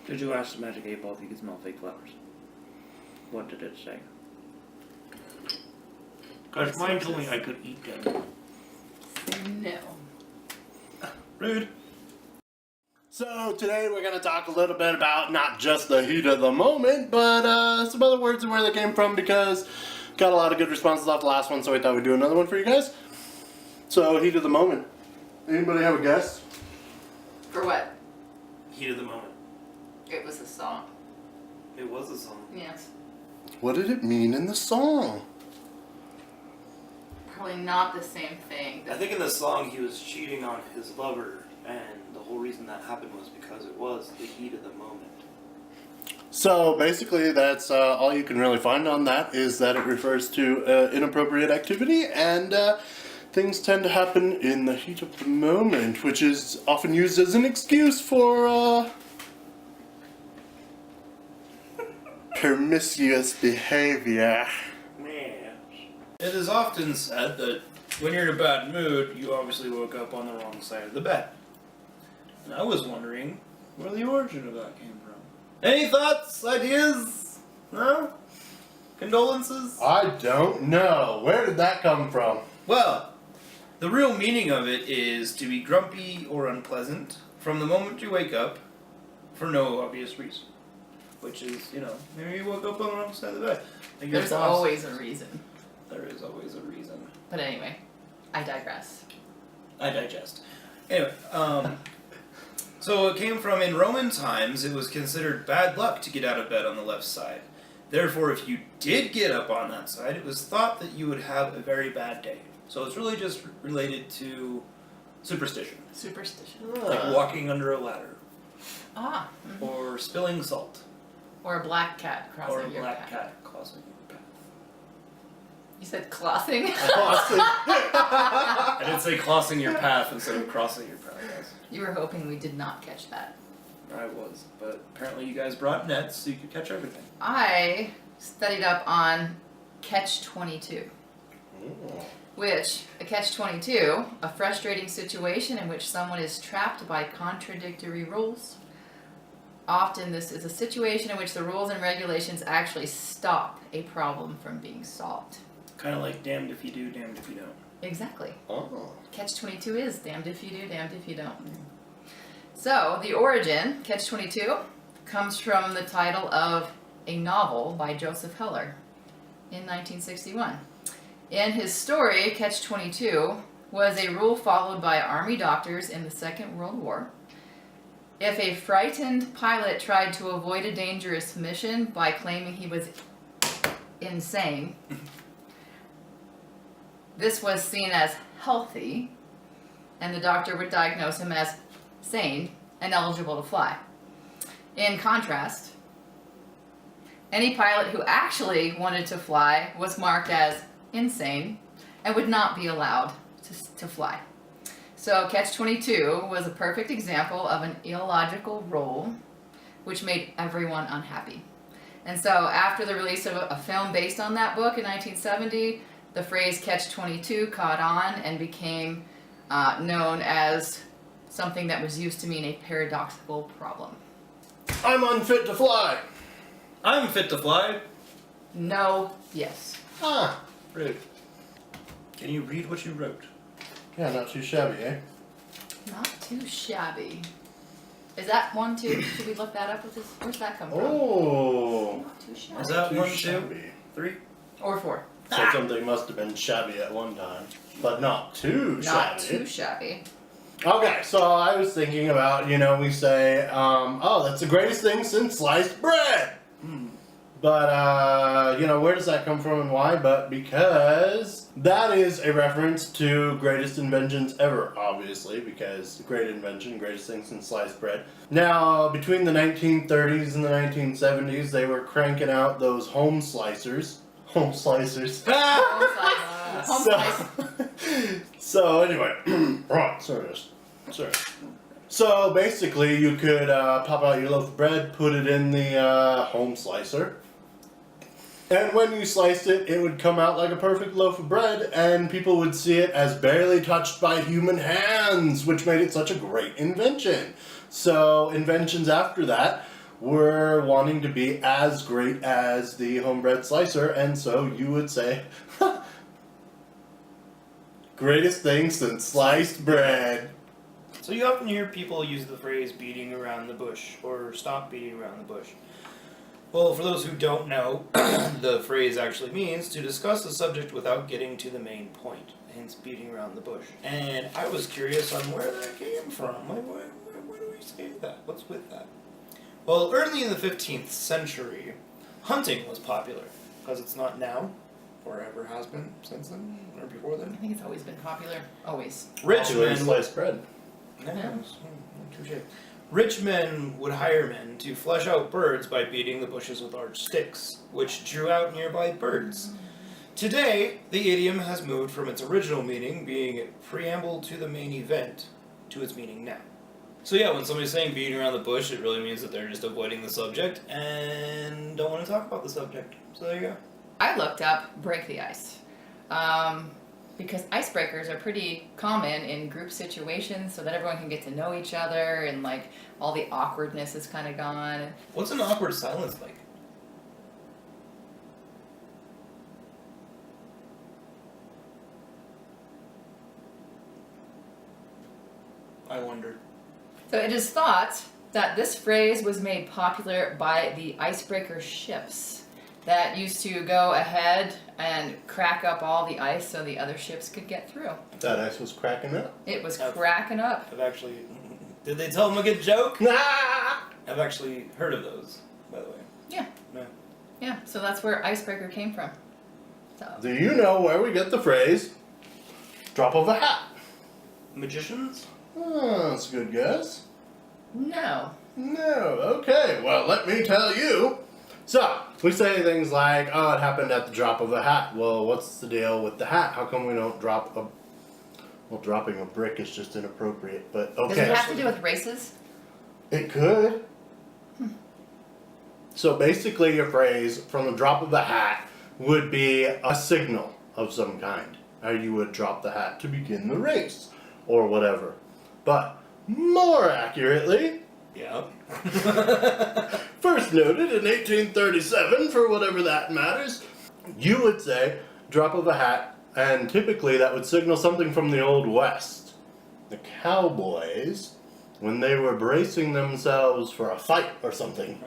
Did you ask the magic 8-ball if you could smell fake flowers? What did it say? Because mine told me I could eat them. No. Rude. So today we're going to talk a little bit about not just the heat of the moment, but some other words and where they came from, because got a lot of good responses off the last one, so I thought we'd do another one for you guys. So, heat of the moment. Anybody have a guess? For what? Heat of the moment. It was a song. It was a song. Yes. What did it mean in the song? Probably not the same thing. I think in the song he was cheating on his lover, and the whole reason that happened was because it was the heat of the moment. So basically that's all you can really find on that, is that it refers to inappropriate activity, and things tend to happen in the heat of the moment, which is often used as an excuse for promiscuous behavior. Yes. It is often said that when you're in a bad mood, you obviously woke up on the wrong side of the bed. And I was wondering where the origin of that came from. Any thoughts, ideas? No? Condolences? I don't know. Where did that come from? Well, the real meaning of it is to be grumpy or unpleasant from the moment you wake up for no obvious reason. Which is, maybe you woke up on the wrong side of the bed. Like There's always a reason. There is always a reason. But anyway, I digress. I digest. Anyway, so it came from, in Roman times, it was considered bad luck to get out of bed on the left side. Therefore, if you did get up on that side, it was thought that you would have a very bad day. So it's really just related to superstition. Superstition. Like walking under a ladder. Ah. Mm-hmm. Or spilling salt. Or a black cat crossing Or a your black path. cat crossing your path. You said crossing? I did say crossing your path instead of crossing your path, yes. You were hoping we did not catch that. I was, but apparently you guys brought nets so you could catch everything. I studied up on catch-22. Which, a catch-22, a frustrating situation in which someone is trapped by contradictory rules. Often this is a situation in which the rules and regulations actually stop a problem from being solved. Kind of like damned if you do, damned if you don't. Exactly. Oh. Catch-22 is damned if you do, damned if you don't. So, the origin, Catch-22, comes from the title of a novel by Joseph Heller in 1961. In his story, Catch-22 was a rule followed by army doctors in the Second World War. If a frightened pilot tried to avoid a dangerous mission by claiming he was insane, this was seen as healthy, and the doctor would diagnose him as sane and eligible to fly. In contrast, any pilot who actually wanted to fly was marked as insane and would not be allowed to fly. So Catch-22 was a perfect example of an illogical rule which made everyone unhappy. And so after the release of a film based on that book in 1970, the phrase Catch-22 caught on and became known as something that was used to mean a paradoxical problem. I'm unfit to fly. I'm fit to fly. No, yes. Ah, rude. Can you read what you wrote? Yeah, not too shabby, eh? Not too shabby. Is that one, two? Should we look that up with this? Where's that come from? Oh. Not too shabby. Is that Too 1, 2, shabby. 3? Or 4. So something must have been shabby at one time, but not too Not shabby. too shabby. Okay, so I was thinking about, we say, oh, that's the greatest thing since sliced bread. But, where does that come from and why? But because that is a reference to greatest inventions ever, obviously, because great invention, greatest thing since sliced bread. Now, between the 1930s and the 1970s, they were cranking out those home slicers. Home slicers. Home slice. So anyway, right, sorry. So basically, you could pop out your loaf of bread, put it in the home slicer, and when you sliced it, it would come out like a perfect loaf of bread, and people would see it as barely touched by human hands, which made it such a great invention. So inventions after that were wanting to be as great as the homebred slicer, and so you would say, greatest thing since sliced bread. So you often hear people use the phrase beating around the bush or stop beating around the bush. Well, for those who don't know, the phrase actually means to discuss the subject without getting to the main point, hence beating around the bush. And I was curious on where that came from. Like, why do we say that? What's with that? Well, early in the 15th century, hunting was popular, because it's not now, or ever has been since then, or before I then. think it's always been popular. Always. Popular Richmond sliced bread. Yeah, touche. Rich men would hire men to flesh out birds by beating the bushes with large sticks, which drew out nearby birds. Today, the idiom has moved from its original meaning, being preamble to the main event, to its meaning now. So yeah, when somebody's saying beating around the bush, it really means that they're just avoiding the subject and don't want to talk about the subject. So there you go. I looked up break the ice. Because icebreakers are pretty common in group situations so that everyone can get to know each other and like all the awkwardness is kind of gone. What's an awkward silence like? I wonder. So it is thought that this phrase was made popular by the icebreaker ships that used to go ahead and crack up all the ice so the other ships could get through. That ice was cracking up. It was cracking up. I've actually... Did they tell him a good joke? Nah! I've actually heard of those, by the way. Yeah. Yeah. Yeah, so that's where icebreaker came from. So Do you know where we get the phrase, drop of a hat? Magicians? Oh, that's a good guess. no. No, okay, well, let me tell you. So, we say things like, oh, it happened at the drop of a hat. Well, what's the deal with the hat? How come we don't drop a... Well, dropping a brick is just inappropriate, but okay. Does it have to do with races? It could. So basically your phrase, from the drop of the hat, would be a signal of some kind. How you would drop the hat to begin the race, or whatever. But, more accurately, Yeah. first noted in 1837, for whatever that matters, you would say, drop of a hat, and typically that would signal something from the Old West. The cowboys, when they were bracing themselves for a fight or something,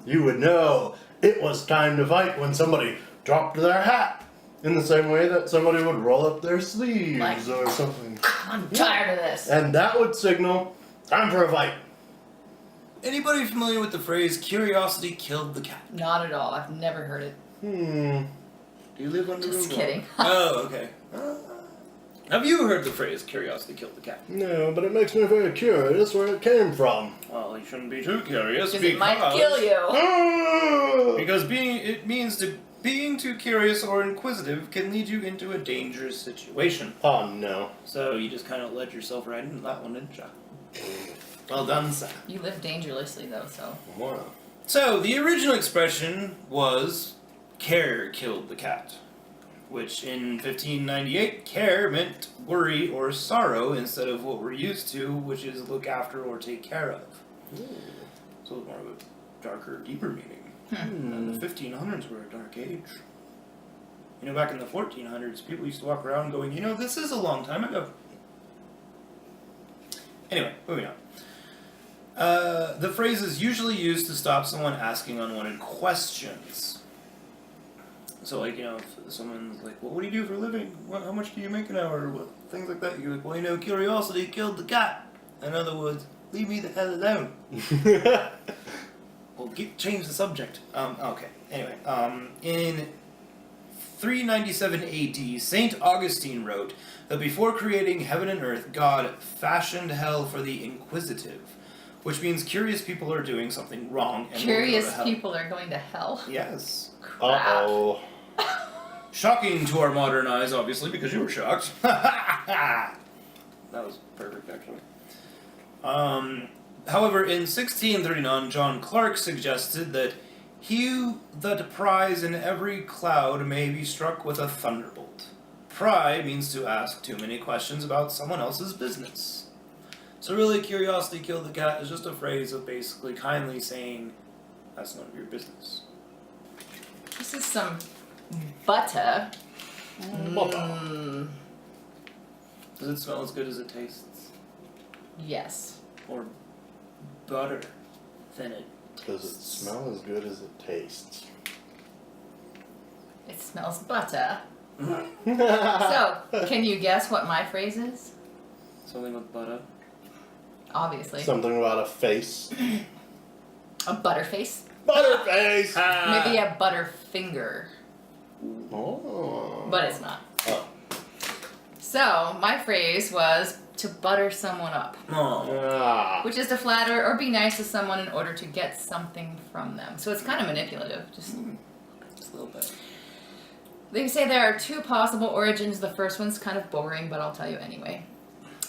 you would know it was time to fight when somebody dropped their hat. In the same way that somebody would roll up their sleeves Like, or something. I'm tired of this. And that would signal, time for a fight. Anybody familiar with the phrase "curiosity killed the cat"? Not at all. I've never heard it. Hmm. Do you live under Just a kidding. rock? Oh, okay. Have you heard the phrase "curiosity killed the cat"? No, but it makes me very curious where it came from. Well, you shouldn't be too curious Because it might kill you. Ah! Because it means being too curious or inquisitive can lead you into a dangerous situation. Oh no. So you just kind of led yourself right into that one, didn't you? Well done, Sam. You live dangerously though, so. Wow. So the original expression was "care killed the cat," which in 1598, care meant worry or sorrow instead of what we're used to, which is look after or take care of. So it's more of a darker, deeper meaning. And the 1500s were a dark age. You know, back in the 1400s, people used to walk around going, you know, this is a long time ago. Anyway, moving on. The phrase is usually used to stop someone asking unwanted questions. So, like, you know, if someone's like, well, what do you do for a living? How much do you make an hour? What, things like that. You're like, well, you know, curiosity killed the cat. In other words, leave me the hell alone. Well, change the subject. Okay. Anyway, in 397 AD, Saint Augustine wrote that before creating heaven and earth, God fashioned hell for the inquisitive, which means curious people are doing something wrong and will go Curious to hell. people are going to hell? Yes. Crap. Uh-oh. Shocking to our modern eyes, obviously, because you were shocked. That was perfect, actually. However, in 1639, John Clarke suggested that he that pries in every cloud may be struck with a thunderbolt. Pry means to ask too many questions about someone else's business. So really, curiosity killed the cat is just a phrase of basically kindly saying, That's none of your business. This is some butter. Butter. Does it smell as good as it tastes? Yes. Or butter than it Does it tastes? smell as good as it tastes? It smells butter. So, can you guess what my phrase is? Something with butter? Obviously. Something about a face. A butterface? Butterface! Maybe a butterfinger. Oh. But it's not. Oh. So, my phrase was to butter someone up, Oh. Ah. which is to flatter or be nice to someone in order to get something from them. So it's kind of manipulative. Just Just a little bit. they say there are two possible origins. The first one's kind of boring, but I'll tell you anyway.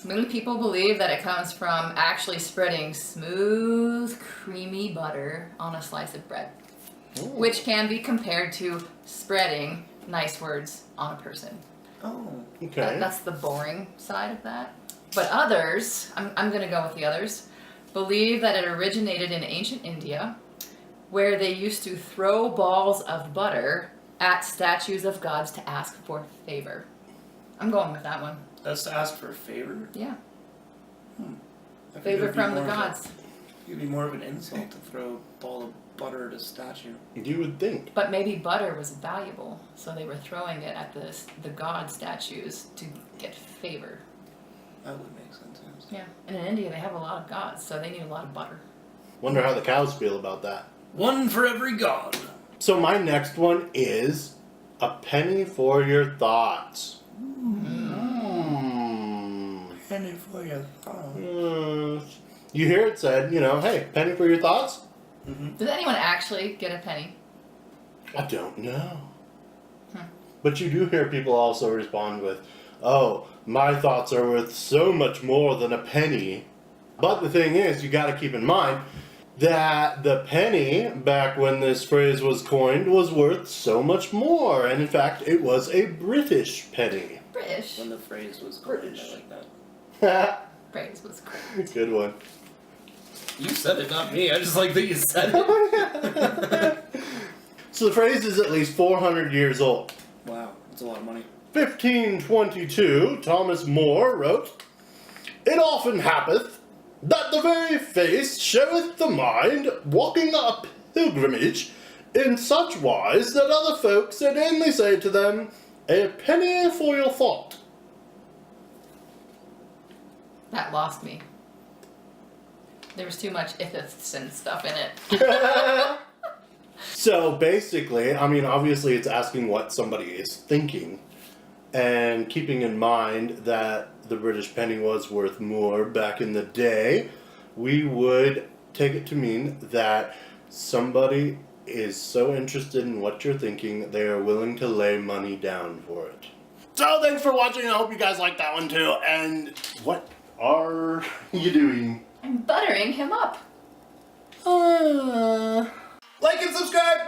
Many people believe that it comes from actually spreading smooth, creamy butter on a slice of bread, Ooh. which can be compared to spreading nice words on a person. Oh. Okay. That's the boring side of that. But others, I'm going to go with the others, believe that it originated in ancient India, where they used to throw balls of butter at statues of gods to ask for favor. I'm going with that one. That's to ask for a favor? Yeah. I figured Favor it'd be from the more of a- gods. It'd be more of an insult to throw a ball of butter at a statue. You would think. But maybe butter was valuable, so they were throwing it at the god statues to get favor. That would make sense. Yes. Yeah. And in India, they have a lot of gods, so they need a lot of butter. Wonder how the cows feel about that. One for every god. So my next one is a penny for your thoughts. Penny for your thought. You hear it said, hey, penny for your thoughts? Does anyone actually get a penny? I don't know. Hmm. But you do hear people also respond with, oh, my thoughts are worth so much more than a penny. But the thing is, you got to keep in mind that the penny, back when this phrase was coined, was worth so much more. And in fact, it was a British penny. British. When the phrase was coined, I like that. Phrase was great. Good one. You said it, not me. I just like that you said it. So the phrase is at least 400 years old. Wow, that's a lot of money. 1522, Thomas More wrote, "It often happeth that the very face showeth the mind walking a pilgrimage in such wise that other folks inanely say to them, a penny for your thought." That lost me. There was too much ithiths and stuff in it. So basically, obviously it's asking what somebody is thinking, and keeping in mind that the British penny was worth more back in the day, we would take it to mean that somebody is so interested in what you're thinking, they are willing to lay money down for it. So thanks for watching, I hope you guys liked that one too, and what are you doing? I'm buttering him up. Like and subscribe!